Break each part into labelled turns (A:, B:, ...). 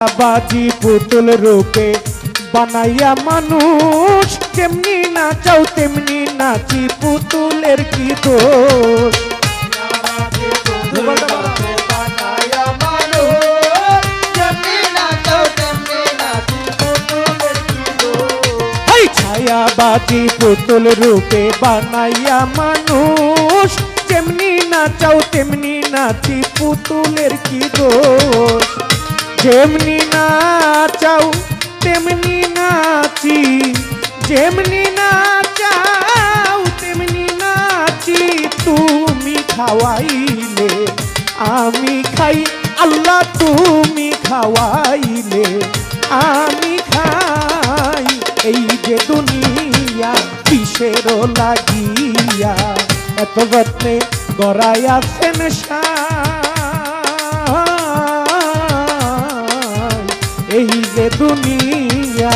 A: বাজি পুতুল রূপে বানাইয়া মানুষ, যেমনি নাচাও তেমনি নাচি, পুতুলের কি দোষ। ছায়াবাজি পুতুল রূপে বানাইয়া মানুষ, যেমনি নাচাও তেমনি নাচি, পুতুলের কি দোষ। যেমনি নাচাও তেমনি নাচি, যেমনি নাচাও তেমনি নাচি, তুমি খাওয়াইলে আমি খাই, আল্লাহ তুমি খাওয়াইলে আমি খাই। এই যে দুনিয়া কিসের লাগিয়া, এত যত্নে গড়াইয়াছেন এই যে দুনিয়া।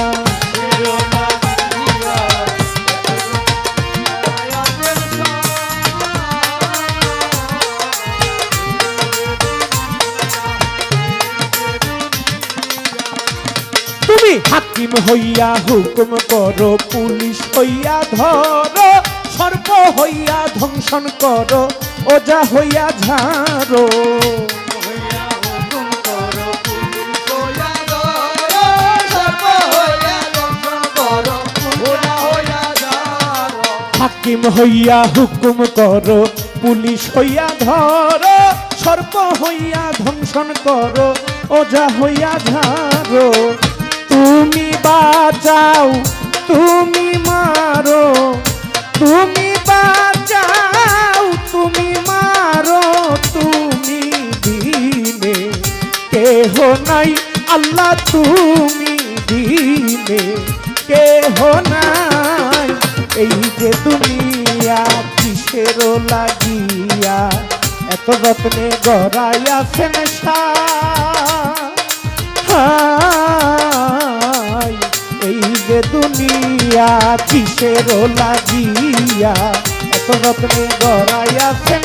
A: তুমি হাকিম হইয়া হুকুম করো, পুলিশ হইয়া ধরো, সর্প হইয়া ধ্বংসন করো, ওজা হইয়া ঝাড়ো। হাকিম হইয়া হুকুম করো, পুলিশ হইয়া ধরো, সর্প হইয়া ধ্বংসন করো, ওজা হইয়া ঝাড়ো। তুমি বাঁচাও তুমি মারো, তুমি বাঁচাও তুমি মারো, তুমি দিলে কেহ নাই, আল্লাহ তুমি দিলে কেহ নাই। এই যে দুনিয়া কিসের লাগিয়া, এত যত্নে গড়াইয়াছেন এই যে দুনিয়া কিসের লাগিয়া, এত যত্নে গড়াইয়াছেন